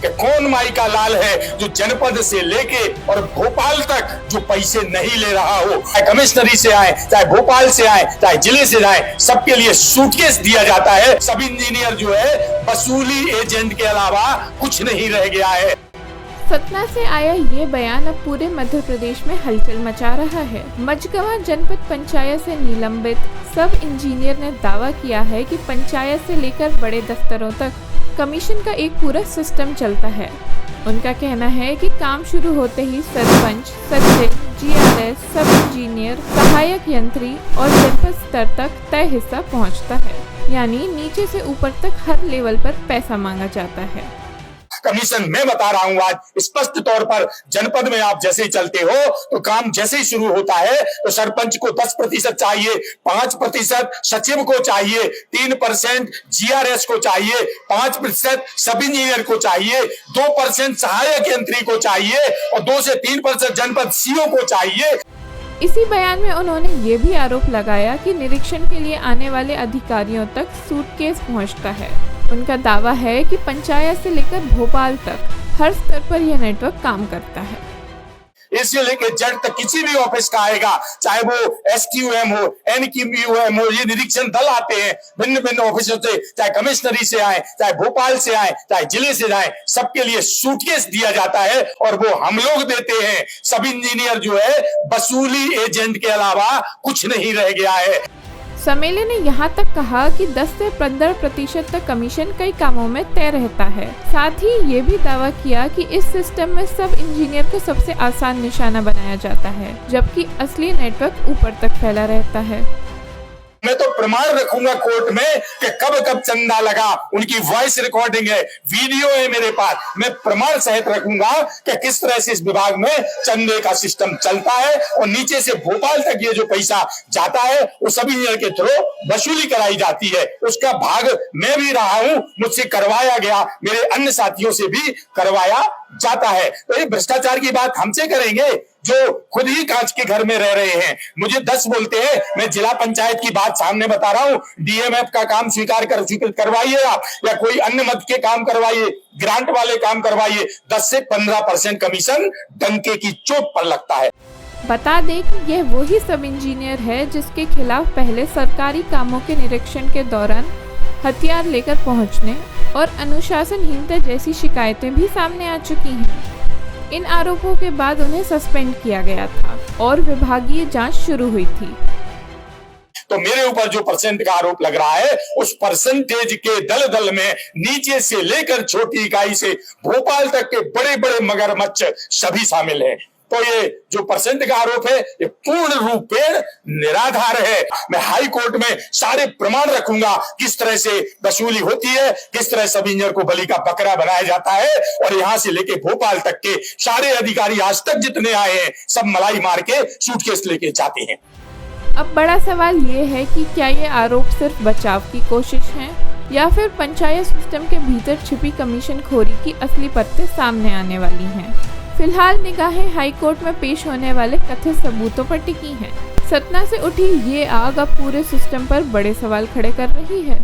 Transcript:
कि कौन माई का लाल है जो जनपद से लेके और भोपाल तक जो पैसे नहीं ले रहा हो, चाहे कमिश्नरी से आए, चाहे भोपाल से आए, चाहे जिले से आए, सबके लिए सूटकेस दिया जाता है। सब इंजीनियर जो है वसूली एजेंट के अलावा कुछ नहीं रह गया है। सतना से आया ये बयान अब पूरे मध्य प्रदेश में हलचल मचा रहा है। मझगवां जनपद पंचायत से निलंबित सब इंजीनियर ने दावा किया है कि पंचायत से लेकर बड़े दफ्तरों तक कमीशन का एक पूरा सिस्टम चलता है। उनका कहना है कि काम शुरू होते ही सरपंच, सचिव, जीआरएस, सब इंजीनियर, सहायक यंत्री और जनपद स्तर तक तय हिस्सा पहुंचता है, यानी नीचे से ऊपर तक हर लेवल पर पैसा मांगा जाता है। कमीशन मैं बता रहा हूं आज स्पष्ट तौर पर, जनपद में आप जैसे ही चलते हो तो काम जैसे ही शुरू होता है तो सरपंच को 10% चाहिए, 5% सचिव को चाहिए, 3% जीआरएस को चाहिए, 5% सब इंजीनियर को चाहिए, 2% सहायक यंत्री को चाहिए और 2 से 3% जनपद सीओ को चाहिए। इसी बयान में उन्होंने ये भी आरोप लगाया कि निरीक्षण के लिए आने वाले अधिकारियों तक सूटकेस पहुंचता है। उनका दावा है कि पंचायत से लेकर भोपाल तक हर स्तर पर यह नेटवर्क काम करता है। इससे लेके जड़ तक किसी भी ऑफिस का आएगा, चाहे वो एसक्यूएम हो, एनक्यूएम हो, ये निरीक्षण दल आते हैं भिन्न भिन्न ऑफिसों से, चाहे कमिश्नरी से आए, चाहे भोपाल से आए, चाहे जिले से आए, सबके लिए सूटकेस दिया जाता है और वो हम लोग देते हैं। सब इंजीनियर जो है वसूली एजेंट के अलावा कुछ नहीं रह गया है। समेले ने यहाँ तक कहा कि 10 से 15% तक कमीशन कई कामों में तय रहता है। साथ ही ये भी दावा किया कि इस सिस्टम में सब इंजीनियर को सबसे आसान निशाना बनाया जाता है, जबकि असली नेटवर्क ऊपर तक फैला रहता है। मैं तो प्रमाण रखूंगा कोर्ट में कि कब कब चंदा लगा, उनकी वॉइस रिकॉर्डिंग है, वीडियो है मेरे पास, मैं प्रमाण सहित रखूंगा कि किस तरह से इस विभाग में चंदे का सिस्टम चलता है और नीचे से भोपाल तक ये जो पैसा जाता है वो सभी इंजीनियर के थ्रू वसूली कराई जाती है। उसका भाग मैं भी रहा हूं, मुझसे करवाया गया, मेरे अन्य साथियों से भी करवाया जाता है। तो ये भ्रष्टाचार की बात हमसे करेंगे जो खुद ही कांच के घर में रह रहे हैं। मुझे 10 बोलते हैं, मैं जिला पंचायत की बात सामने बता रहा हूं। डीएमएफ का काम स्वीकृत करवाइए आप, या कोई अन्य मद के काम करवाइए, ग्रांट वाले काम करवाइए, 10 से 15% कमीशन डंके की चोट पर लगता है। बता दें कि यह वही सब इंजीनियर है जिसके खिलाफ पहले सरकारी कामों के निरीक्षण के दौरान हथियार लेकर पहुंचने और अनुशासनहीनता जैसी शिकायतें भी सामने आ चुकी हैं। इन आरोपों के बाद उन्हें सस्पेंड किया गया था और विभागीय जांच शुरू हुई थी। तो मेरे ऊपर जो परसेंट का आरोप लग रहा है, उस परसेंटेज के दलदल में नीचे से लेकर छोटी इकाई से भोपाल तक के बड़े बड़े मगरमच्छ सभी शामिल हैं। तो ये जो परसेंट का आरोप है ये पूर्ण रूप से निराधार है। मैं हाई कोर्ट में सारे प्रमाण रखूंगा किस तरह से वसूली होती है, किस तरह सब इंजीनियर को बलि का बकरा बनाया जाता है और यहाँ से लेके भोपाल तक के सारे अधिकारी आज तक जितने आए हैं सब मलाई मार के सूटकेस लेके जाते हैं। अब बड़ा सवाल ये है कि क्या ये आरोप सिर्फ बचाव की कोशिश है या फिर पंचायत सिस्टम के भीतर छिपी कमीशन खोरी की असली परतें सामने आने वाली हैं। फिलहाल निगाहें हाईकोर्ट में पेश होने वाले कथित सबूतों पर टिकी हैं। सतना से उठी ये आग अब पूरे सिस्टम पर बड़े सवाल खड़े कर रही है।